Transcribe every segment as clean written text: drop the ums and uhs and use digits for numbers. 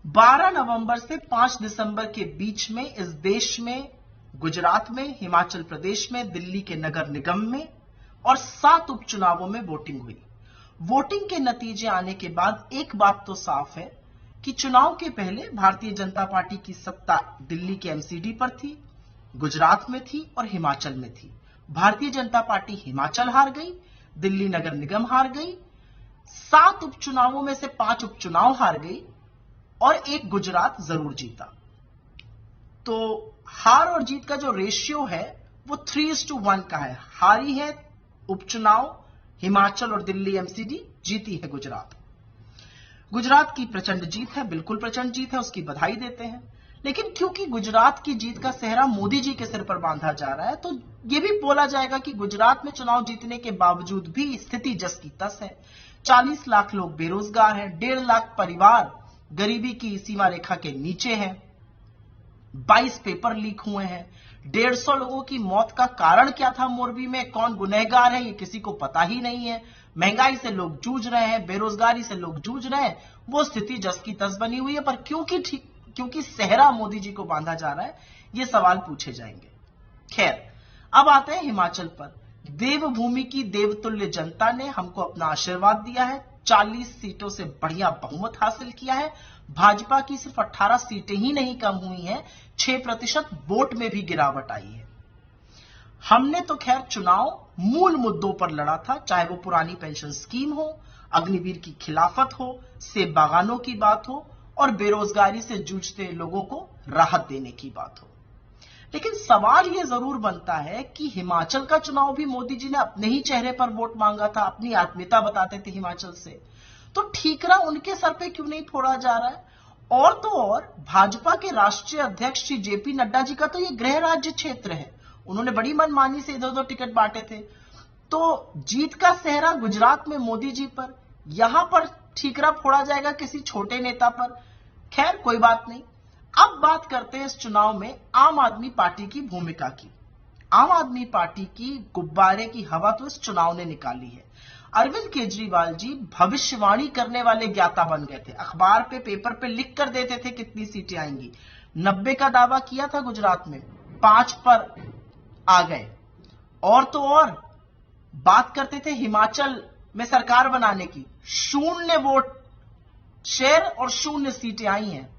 12 नवंबर से 5 दिसंबर के बीच में इस देश में, गुजरात में, हिमाचल प्रदेश में, दिल्ली के नगर निगम में और 7 उपचुनावों में वोटिंग हुई। वोटिंग के नतीजे आने के बाद एक बात तो साफ है कि चुनाव के पहले भारतीय जनता पार्टी की सत्ता दिल्ली के एमसीडी पर थी, गुजरात में थी और हिमाचल में थी। भारतीय जनता पार्टी हिमाचल हार गई, दिल्ली नगर निगम हार गई, 7 उपचुनावों में से 5 उपचुनाव हार गई और एक गुजरात जरूर जीता। तो हार और जीत का जो रेशियो है वो 3:1 का है। हारी है उपचुनाव हिमाचल और दिल्ली एमसीडी, जीती है गुजरात। गुजरात की प्रचंड जीत है, बिल्कुल प्रचंड जीत है, उसकी बधाई देते हैं। लेकिन क्योंकि गुजरात की जीत का सेहरा मोदी जी के सिर पर बांधा जा रहा है, तो यह भी बोला जाएगा कि गुजरात में चुनाव जीतने के बावजूद भी स्थिति जस की तस है। 40 लाख लोग बेरोजगार हैं, 1.5 लाख परिवार गरीबी की सीमा रेखा के नीचे हैं, 22 पेपर लीक हुए हैं, 150 लोगों की मौत का कारण क्या था मोरबी में, कौन गुनहगार है, ये किसी को पता ही नहीं है। महंगाई से लोग जूझ रहे हैं, बेरोजगारी से लोग जूझ रहे हैं, वो स्थिति जस की तस बनी हुई है। पर क्योंकि सेहरा मोदी जी को बांधा जा रहा है, ये सवाल पूछे जाएंगे। खैर, अब आते हैं हिमाचल पर। देवभूमि की देवतुल्य जनता ने हमको अपना आशीर्वाद दिया है, 40 सीटों से बढ़िया बहुमत हासिल किया है। भाजपा की सिर्फ 18 सीटें ही नहीं कम हुई हैं, 6% वोट में भी गिरावट आई है। हमने तो खैर चुनाव मूल मुद्दों पर लड़ा था, चाहे वो पुरानी पेंशन स्कीम हो, अग्निवीर की खिलाफत हो, सेब बागानों की बात हो और बेरोजगारी से जूझते लोगों को राहत देने की बात हो। लेकिन सवाल यह जरूर बनता है कि हिमाचल का चुनाव भी मोदी जी ने अपने ही चेहरे पर वोट मांगा था, अपनी आत्मीयता बताते थे हिमाचल से, तो ठीकरा उनके सर पे क्यों नहीं फोड़ा जा रहा है? और तो और भाजपा के राष्ट्रीय अध्यक्ष श्री जेपी नड्डा जी का तो ये गृह राज्य क्षेत्र है, उन्होंने बड़ी मनमानी से इधर उधर टिकट बांटे थे। तो जीत का सेहरा गुजरात में मोदी जी पर, यहां पर ठीकरा फोड़ा जाएगा किसी छोटे नेता पर। खैर, कोई बात नहीं। अब बात करते हैं इस चुनाव में आम आदमी पार्टी की भूमिका की। आम आदमी पार्टी की गुब्बारे की हवा तो इस चुनाव ने निकाली है। अरविंद केजरीवाल जी भविष्यवाणी करने वाले ज्ञाता बन गए थे, अखबार पे, पेपर पे लिख कर देते थे कितनी सीटें आएंगी। 90 का दावा किया था गुजरात में, 5 पर आ गए। और तो और बात करते थे हिमाचल में सरकार बनाने की, 0 वोट शेयर और 0 सीटें आई हैं।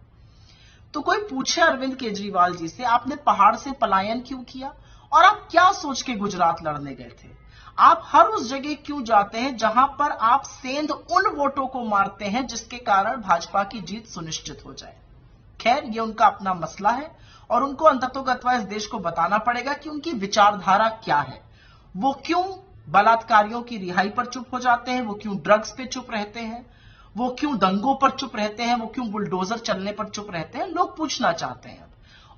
तो कोई पूछे अरविंद केजरीवाल जी से, आपने पहाड़ से पलायन क्यों किया और आप क्या सोच के गुजरात लड़ने गए थे? आप हर उस जगह क्यों जाते हैं जहां पर आप सेंध उन वोटों को मारते हैं जिसके कारण भाजपा की जीत सुनिश्चित हो जाए? खैर, ये उनका अपना मसला है और उनको अंततोगत्वा इस देश को बताना पड़ेगा कि उनकी विचारधारा क्या है। वो क्यों बलात्कारियों की रिहाई पर चुप हो जाते हैं, वो क्यों ड्रग्स पे चुप रहते हैं, वो क्यों दंगों पर चुप रहते हैं, वो क्यों बुलडोजर चलने पर चुप रहते हैं, लोग पूछना चाहते हैं।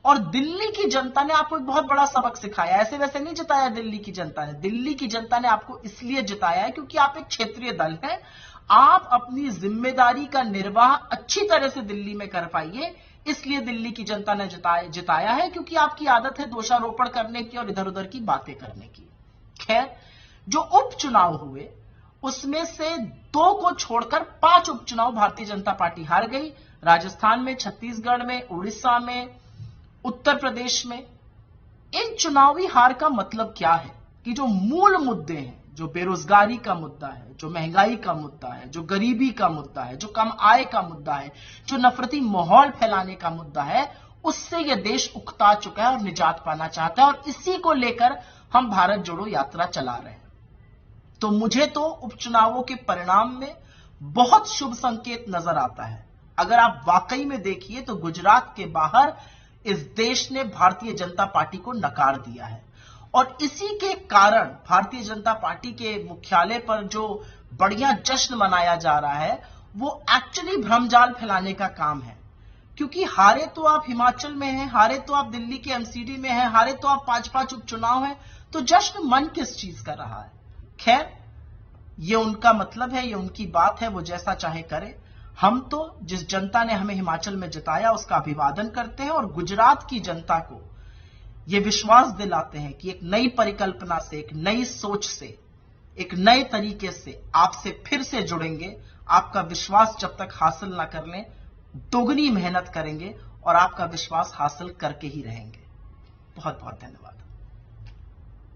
और दिल्ली की जनता ने आपको एक बहुत बड़ा सबक सिखाया। ऐसे वैसे नहीं जिताया दिल्ली की जनता ने, दिल्ली की जनता ने आपको इसलिए जिताया है क्योंकि आप एक क्षेत्रीय दल हैं। आप अपनी जिम्मेदारी का निर्वाह अच्छी तरह से दिल्ली में कर पाइए, इसलिए दिल्ली की जनता ने जिताया है, क्योंकि आपकी आदत है दोषारोपण करने की और इधर उधर की बातें करने की। खैर, जो उपचुनाव हुए उसमें से 2 को छोड़कर 5 उपचुनाव भारतीय जनता पार्टी हार गई। राजस्थान में, छत्तीसगढ़ में, उड़ीसा में, उत्तर प्रदेश में। इन चुनावी हार का मतलब क्या है कि जो मूल मुद्दे हैं, जो बेरोजगारी का मुद्दा है, जो महंगाई का मुद्दा है, जो गरीबी का मुद्दा है, जो कम आय का मुद्दा है, जो नफरती माहौल फैलाने का मुद्दा है, उससे यह देश उकता चुका है और निजात पाना चाहता है। और इसी को लेकर हम भारत जोड़ो यात्रा चला रहे हैं। तो मुझे तो उपचुनावों के परिणाम में बहुत शुभ संकेत नजर आता है। अगर आप वाकई में देखिए तो गुजरात के बाहर इस देश ने भारतीय जनता पार्टी को नकार दिया है और इसी के कारण भारतीय जनता पार्टी के मुख्यालय पर जो बढ़िया जश्न मनाया जा रहा है, वो एक्चुअली भ्रमजाल फैलाने का काम है। क्योंकि हारे तो आप हिमाचल में हैं, हारे तो आप दिल्ली के एमसीडी में हैं, हारे तो आप 5-5 उपचुनाव हैं, तो जश्न मन किस चीज कर रहा है? खैर, ये उनका मतलब है, ये उनकी बात है, वो जैसा चाहे करे। हम तो जिस जनता ने हमें हिमाचल में जिताया उसका अभिवादन करते हैं और गुजरात की जनता को ये विश्वास दिलाते हैं कि एक नई परिकल्पना से, एक नई सोच से, एक नए तरीके से आपसे फिर से जुड़ेंगे। आपका विश्वास जब तक हासिल ना कर लें, दोगुनी मेहनत करेंगे और आपका विश्वास हासिल करके ही रहेंगे। बहुत बहुत धन्यवाद।